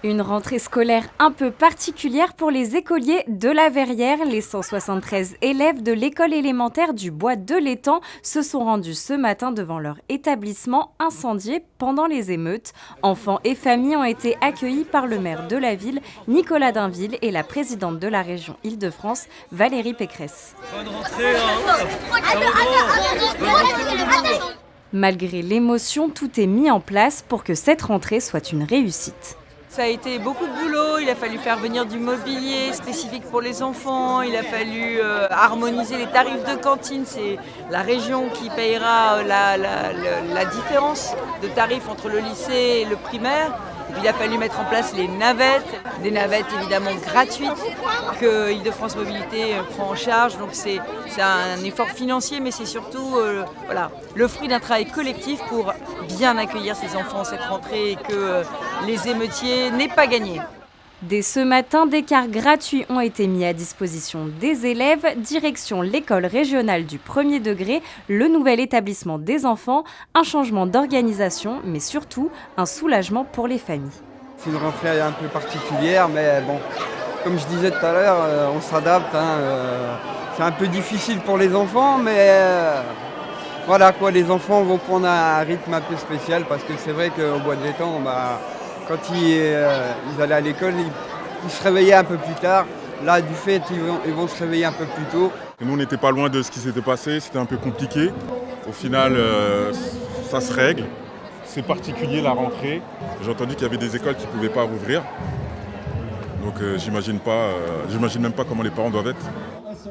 Une rentrée scolaire un peu particulière pour les écoliers de la Verrière. Les 173 élèves de l'école élémentaire du Bois de l'Étang se sont rendus ce matin devant leur établissement incendié pendant les émeutes. Enfants et familles ont été accueillis par le maire de la ville, Nicolas Dainville, et la présidente de la région Île-de-France, Valérie Pécresse. Bonne rentrée, Malgré l'émotion, tout est mis en place pour que cette rentrée soit une réussite. Ça a été beaucoup de boulot, il a fallu faire venir du mobilier spécifique pour les enfants, il a fallu harmoniser les tarifs de cantine, c'est la région qui payera la différence de tarifs entre le lycée et le primaire. Et puis il a fallu mettre en place les navettes, des navettes évidemment gratuites que Île-de-France Mobilité prend en charge. Donc c'est un effort financier, mais c'est surtout le fruit d'un travail collectif pour bien accueillir ces enfants cette rentrée et que les émeutiers n'aient pas gagné. Dès ce matin, des cars gratuits ont été mis à disposition des élèves. Direction l'école régionale du premier degré, le nouvel établissement des enfants, un changement d'organisation, mais surtout un soulagement pour les familles. C'est une rentrée un peu particulière, mais bon, comme je disais tout à l'heure, on s'adapte. C'est un peu difficile pour les enfants, mais voilà quoi, les enfants vont prendre un rythme un peu spécial parce que c'est vrai qu'au Bois de l'Étang, quand ils allaient à l'école, ils se réveillaient un peu plus tard. Là, du fait, ils vont se réveiller un peu plus tôt. Et nous, on n'était pas loin de ce qui s'était passé, c'était un peu compliqué. Au final, ça se règle. C'est particulier la rentrée. J'ai entendu qu'il y avait des écoles qui ne pouvaient pas rouvrir. Donc j'imagine même pas comment les parents doivent être.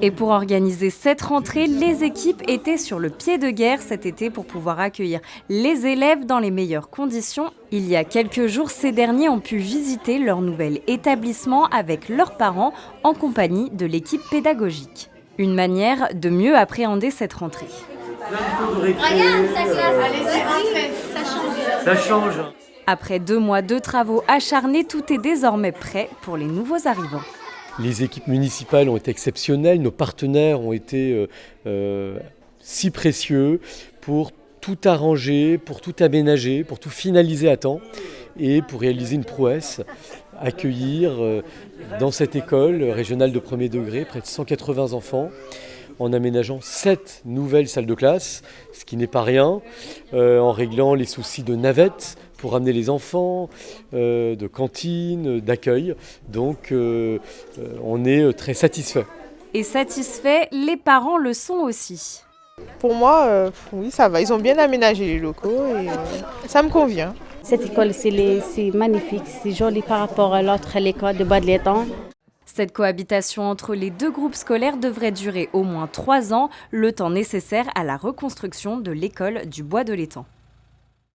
Et pour organiser cette rentrée, les équipes étaient sur le pied de guerre cet été pour pouvoir accueillir les élèves dans les meilleures conditions. Il y a quelques jours, ces derniers ont pu visiter leur nouvel établissement avec leurs parents en compagnie de l'équipe pédagogique. Une manière de mieux appréhender cette rentrée. Ça change. Après 2 mois de travaux acharnés, tout est désormais prêt pour les nouveaux arrivants. Les équipes municipales ont été exceptionnelles, nos partenaires ont été si précieux pour tout arranger, pour tout aménager, pour tout finaliser à temps et pour réaliser une prouesse, accueillir dans cette école régionale de premier degré près de 180 enfants en aménageant 7 nouvelles salles de classe, ce qui n'est pas rien, en réglant les soucis de navettes pour amener les enfants, de cantine, d'accueil. Donc on est très satisfait. Et satisfaits, les parents le sont aussi. Pour moi, oui, ça va. Ils ont bien aménagé les locaux et ça me convient. Cette école, c'est magnifique, c'est joli par rapport à l'autre école de Bois de l'Étang. Cette cohabitation entre les 2 groupes scolaires devrait durer au moins 3 ans, le temps nécessaire à la reconstruction de l'école du Bois de l'Étang.